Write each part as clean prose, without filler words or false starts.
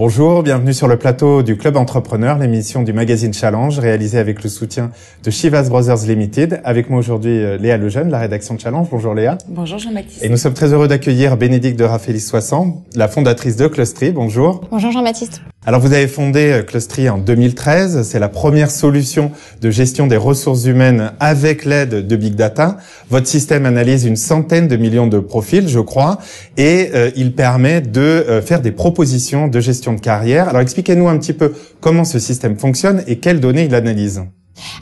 Bonjour, bienvenue sur le plateau du Club Entrepreneur, l'émission du magazine Challenge, réalisée avec le soutien de Chivas Brothers Limited. Avec moi aujourd'hui, Léa Lejeune, la rédaction de Challenge. Bonjour Léa. Bonjour Jean-Baptiste. Et nous sommes très heureux d'accueillir Bénédicte de Raffaellis-Soissons, la fondatrice de Clustry. Bonjour. Bonjour Jean-Baptiste. Alors vous avez fondé Clustry en 2013. C'est la première solution de gestion des ressources humaines avec l'aide de Big Data. Votre système analyse une centaine de millions de profils, je crois, et il permet de faire des propositions de gestion de carrière. Alors expliquez-nous un petit peu comment ce système fonctionne et quelles données il analyse.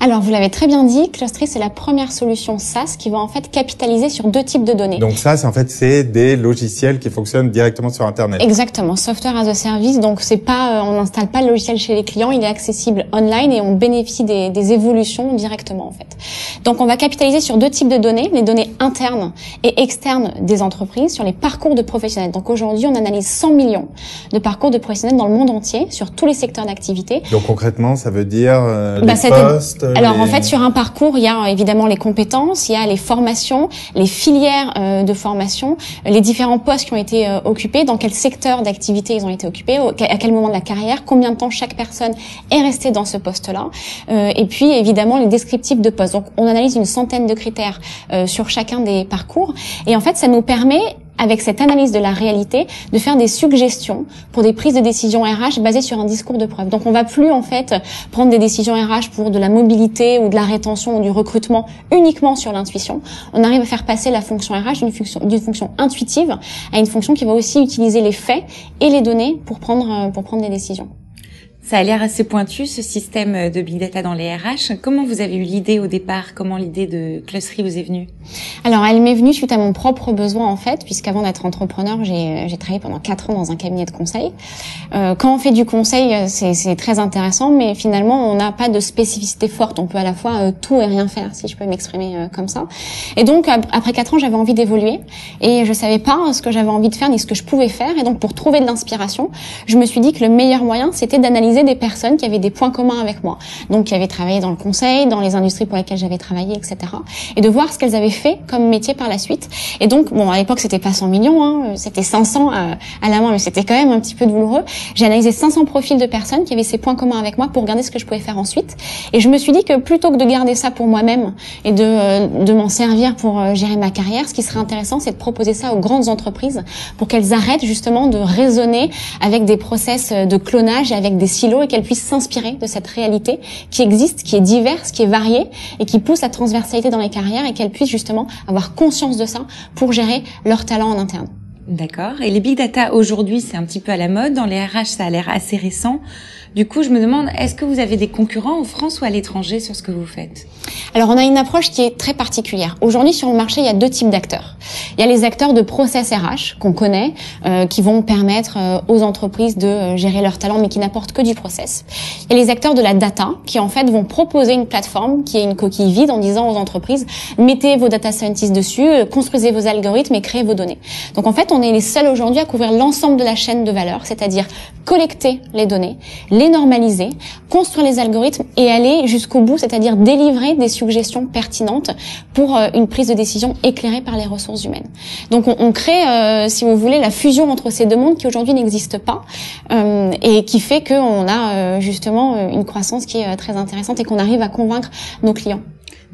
Alors, vous l'avez très bien dit, Clustry, c'est la première solution SaaS qui va en fait capitaliser sur deux types de données. Donc ça, c'est des logiciels qui fonctionnent directement sur Internet. Exactement, software as a service. Donc c'est pas, on n'installe pas le logiciel chez les clients, il est accessible online et on bénéficie des évolutions directement en fait. Donc on va capitaliser sur deux types de données, les données internes et externes des entreprises sur les parcours de professionnels. Donc aujourd'hui, on analyse 100 millions de parcours de professionnels dans le monde entier sur tous les secteurs d'activité. Donc concrètement, ça veut dire les postes. Alors en fait, sur un parcours, il y a évidemment les compétences, il y a les formations, les filières de formation, les différents postes qui ont été occupés, dans quel secteur d'activité ils ont été occupés, à quel moment de la carrière, combien de temps chaque personne est restée dans ce poste-là, et puis évidemment les descriptifs de poste. Donc on analyse une centaine de critères sur chacun des parcours, et en fait ça nous permet, avec cette analyse de la réalité, de faire des suggestions pour des prises de décision RH basées sur un discours de preuve. Donc on va plus en fait prendre des décisions RH pour de la mobilité ou de la rétention ou du recrutement uniquement sur l'intuition. On arrive à faire passer la fonction RH d'une fonction intuitive à une fonction qui va aussi utiliser les faits et les données pour prendre des décisions. Ça a l'air assez pointu, ce système de Big Data dans les RH. Comment vous avez eu l'idée au départ? Comment l'idée de Clustry vous est venue? Alors, elle m'est venue suite à mon propre besoin, en fait, puisqu'avant d'être entrepreneur, j'ai travaillé pendant 4 ans dans un cabinet de conseil. Quand on fait du conseil, c'est très intéressant, mais finalement, on n'a pas de spécificité forte. On peut à la fois tout et rien faire, si je peux m'exprimer comme ça. Et donc, après 4 ans, j'avais envie d'évoluer et je savais pas ce que j'avais envie de faire ni ce que je pouvais faire. Et donc, pour trouver de l'inspiration, je me suis dit que le meilleur moyen, c'était d'analyser des personnes qui avaient des points communs avec moi, donc qui avaient travaillé dans le conseil, dans les industries pour lesquelles j'avais travaillé, etc. Et de voir ce qu'elles avaient fait comme métier par la suite. Et donc, bon, à l'époque, c'était pas 100 millions, c'était 500 à la main, mais c'était quand même un petit peu douloureux. J'ai analysé 500 profils de personnes qui avaient ces points communs avec moi pour regarder ce que je pouvais faire ensuite. Et je me suis dit que plutôt que de garder ça pour moi-même et de m'en servir pour gérer ma carrière, ce qui serait intéressant, c'est de proposer ça aux grandes entreprises pour qu'elles arrêtent justement de raisonner avec des process de clonage et avec des silos, et qu'elles puissent s'inspirer de cette réalité qui existe, qui est diverse, qui est variée et qui pousse la transversalité dans les carrières, et qu'elles puissent justement avoir conscience de ça pour gérer leurs talents en interne. D'accord. Et les big data aujourd'hui, c'est un petit peu à la mode. Dans les RH, ça a l'air assez récent. Du coup, je me demande, est-ce que vous avez des concurrents en France ou à l'étranger sur ce que vous faites? Alors, on a une approche qui est très particulière. Aujourd'hui, sur le marché, il y a deux types d'acteurs. Il y a les acteurs de process RH qu'on connaît, qui vont permettre aux entreprises de gérer leurs talents, mais qui n'apportent que du process. Il y a les acteurs de la data, qui en fait vont proposer une plateforme qui est une coquille vide en disant aux entreprises, mettez vos data scientists dessus, construisez vos algorithmes et créez vos données. Donc en fait, on est les seuls aujourd'hui à couvrir l'ensemble de la chaîne de valeur, c'est-à-dire collecter les données, les normaliser, construire les algorithmes et aller jusqu'au bout, c'est-à-dire délivrer des suggestions pertinentes pour une prise de décision éclairée par les ressources humaines. Donc on crée, si vous voulez, la fusion entre ces deux mondes qui aujourd'hui n'existent pas, et qui fait qu'on a justement une croissance qui est très intéressante et qu'on arrive à convaincre nos clients.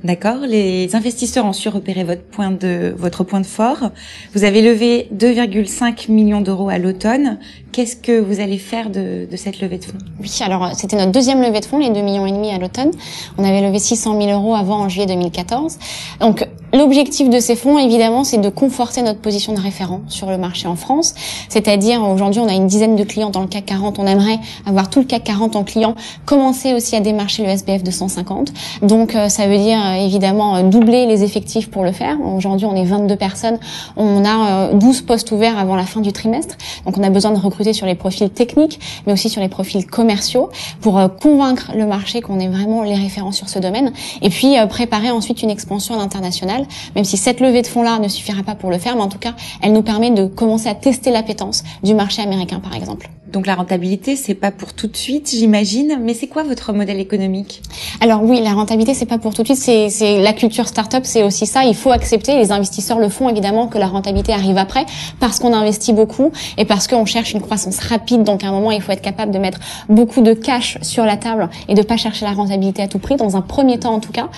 D'accord. Les investisseurs ont su repérer votre point de fort. Vous avez levé 2,5 millions d'euros à l'automne. Qu'est-ce que vous allez faire de cette levée de fonds? Oui, alors c'était notre deuxième levée de fonds, les 2,5 millions à l'automne. On avait levé 600 000 euros avant, en juillet 2014. Donc l'objectif de ces fonds, évidemment, c'est de conforter notre position de référent sur le marché en France. C'est-à-dire, aujourd'hui, on a une dizaine de clients dans le CAC 40. On aimerait avoir tout le CAC 40 en clients, commencer aussi à démarcher le SBF 250. Donc ça veut dire évidemment doubler les effectifs pour le faire. Aujourd'hui, on est 22 personnes. On a 12 postes ouverts avant la fin du trimestre. Donc on a besoin de recruter sur les profils techniques, mais aussi sur les profils commerciaux pour convaincre le marché qu'on est vraiment les référents sur ce domaine. Et puis préparer ensuite une expansion à l'international, même si cette levée de fonds-là ne suffira pas pour le faire, mais en tout cas, elle nous permet de commencer à tester l'appétence du marché américain, par exemple. Donc la rentabilité, c'est pas pour tout de suite, j'imagine, mais c'est quoi votre modèle économique? Alors oui, la rentabilité, c'est pas pour tout de suite, c'est la culture start-up, c'est aussi ça, il faut accepter, les investisseurs le font évidemment, que la rentabilité arrive après, parce qu'on investit beaucoup et parce qu'on cherche une croissance rapide, donc à un moment, il faut être capable de mettre beaucoup de cash sur la table et de pas chercher la rentabilité à tout prix, dans un premier temps en tout cas.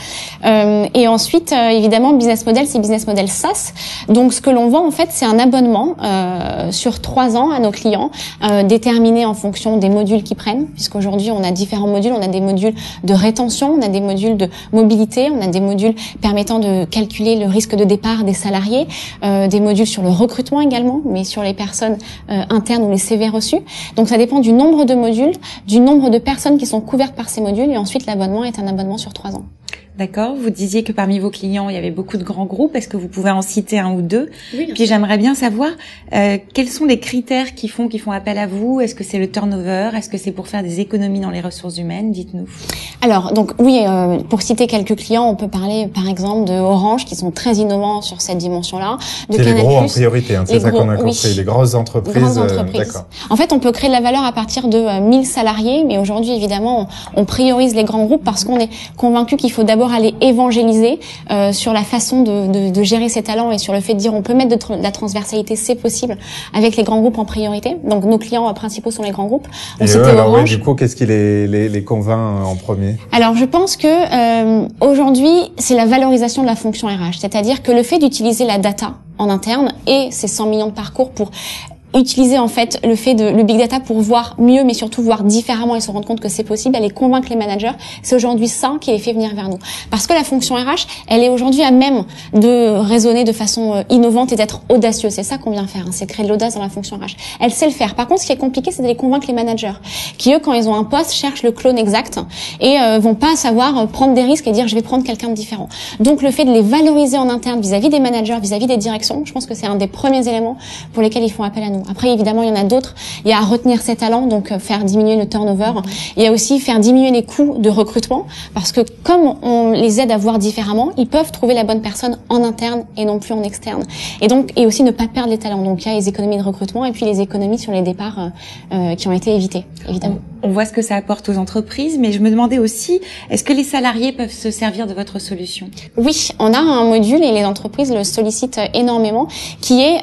Et ensuite, évidemment, business model, c'est business model SaaS. Donc ce que l'on vend en fait, c'est un abonnement sur 3 ans à nos clients, déterminé en fonction des modules qu'ils prennent, puisqu'aujourd'hui on a différents modules, on a des modules de rétention, on a des modules de mobilité, on a des modules permettant de calculer le risque de départ des salariés, des modules sur le recrutement également, mais sur les personnes internes ou les CV reçus. Donc ça dépend du nombre de modules, du nombre de personnes qui sont couvertes par ces modules, et ensuite l'abonnement est un abonnement sur 3 ans. D'accord. Vous disiez que parmi vos clients, il y avait beaucoup de grands groupes. Est-ce que vous pouvez en citer un ou deux? Oui. Puis j'aimerais bien savoir quels sont les critères qui font appel à vous. Est-ce que c'est le turnover? Est-ce que c'est pour faire des économies dans les ressources humaines? Dites-nous. Alors donc oui, pour citer quelques clients, on peut parler par exemple de Orange qui sont très innovants sur cette dimension-là. C'est les gros en priorité, hein, c'est ça qu'on a compris. Oui. Les grosses entreprises. D'accord. En fait, on peut créer de la valeur à partir de 1000 salariés, mais aujourd'hui évidemment, on priorise les grands groupes parce qu'on est convaincu qu'il faut d'abord aller évangéliser sur la façon de gérer ses talents et sur le fait de dire on peut mettre de la transversalité, c'est possible, avec les grands groupes en priorité. Donc nos clients principaux sont les grands groupes. Et eux, alors ouais, du coup, qu'est-ce qui les convainc en premier? Alors je pense que aujourd'hui, c'est la valorisation de la fonction RH, c'est-à-dire que le fait d'utiliser la data en interne et ces 100 millions de parcours pour utiliser en fait le big data pour voir mieux, mais surtout voir différemment et se rendre compte que c'est possible, aller convaincre les managers, c'est aujourd'hui ça qui les fait venir vers nous. Parce que la fonction RH, elle est aujourd'hui à même de raisonner de façon innovante et d'être audacieuse. C'est ça qu'on vient faire, hein, c'est créer de l'audace dans la fonction RH. Elle sait le faire. Par contre, ce qui est compliqué, c'est d'aller convaincre les managers, qui eux, quand ils ont un poste, cherchent le clone exact et vont pas savoir prendre des risques et dire je vais prendre quelqu'un de différent. Donc le fait de les valoriser en interne vis-à-vis des managers, vis-à-vis des directions, je pense que c'est un des premiers éléments pour lesquels ils font appel à nous. Après, évidemment, il y en a d'autres. Il y a à retenir ses talents, donc faire diminuer le turnover. Il y a aussi faire diminuer les coûts de recrutement, parce que comme on les aide à voir différemment, ils peuvent trouver la bonne personne en interne et non plus en externe. Et donc, et aussi ne pas perdre les talents. Donc, il y a les économies de recrutement et puis les économies sur les départs qui ont été évités, évidemment. On voit ce que ça apporte aux entreprises, mais je me demandais aussi, est-ce que les salariés peuvent se servir de votre solution? Oui, on a un module et les entreprises le sollicitent énormément, qui est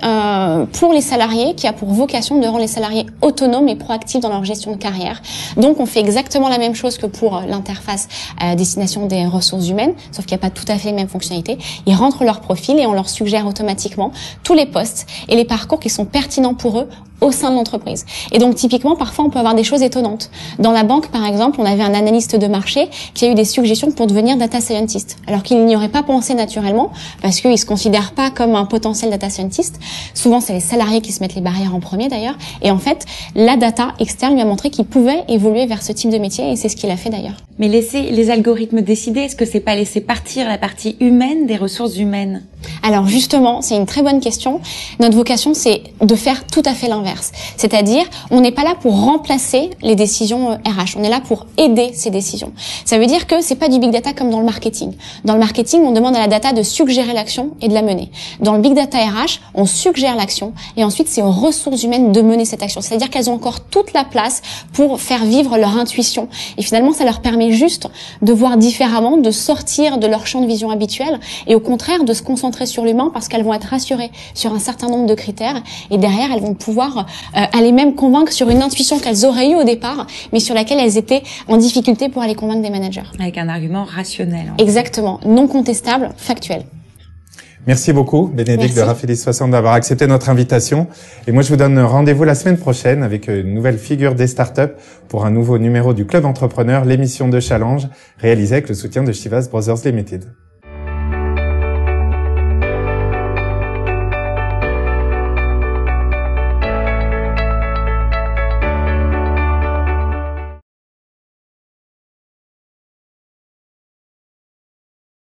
pour les salariés, qui a pour vocation de rendre les salariés autonomes et proactifs dans leur gestion de carrière. Donc, on fait exactement la même chose que pour l'interface à destination des ressources humaines, sauf qu'il n'y a pas tout à fait les mêmes fonctionnalités. Ils rentrent leur profil et on leur suggère automatiquement tous les postes et les parcours qui sont pertinents pour eux au sein de l'entreprise. Et donc, typiquement, parfois, on peut avoir des choses étonnantes. Dans la banque, par exemple, on avait un analyste de marché qui a eu des suggestions pour devenir data scientist, alors qu'il n'y aurait pas pensé naturellement, parce qu'il se considère pas comme un potentiel data scientist. Souvent, c'est les salariés qui se mettent les barrières en premier, d'ailleurs. Et en fait, la data externe lui a montré qu'il pouvait évoluer vers ce type de métier, et c'est ce qu'il a fait, d'ailleurs. Mais laisser les algorithmes décider, est-ce que c'est pas laisser partir la partie humaine des ressources humaines? Alors justement, c'est une très bonne question. Notre vocation, c'est de faire tout à fait l'inverse. C'est-à-dire, on n'est pas là pour remplacer les décisions RH. On est là pour aider ces décisions. Ça veut dire que c'est pas du big data comme dans le marketing. Dans le marketing, on demande à la data de suggérer l'action et de la mener. Dans le big data RH, on suggère l'action et ensuite c'est aux ressources humaines de mener cette action. C'est-à-dire qu'elles ont encore toute la place pour faire vivre leur intuition. Et finalement, ça leur permet juste de voir différemment, de sortir de leur champ de vision habituel et au contraire de se concentrer sur l'humain parce qu'elles vont être rassurées sur un certain nombre de critères et derrière elles vont pouvoir aller même convaincre sur une intuition qu'elles auraient eue au départ mais sur laquelle elles étaient en difficulté pour aller convaincre des managers. Avec un argument rationnel. Exactement, non contestable, factuel. Merci beaucoup, Bénédicte de Raffilis 60, d'avoir accepté notre invitation. Et moi, je vous donne rendez-vous la semaine prochaine avec une nouvelle figure des startups pour un nouveau numéro du Club Entrepreneur, l'émission de Challenge, réalisée avec le soutien de Chivas Brothers Limited.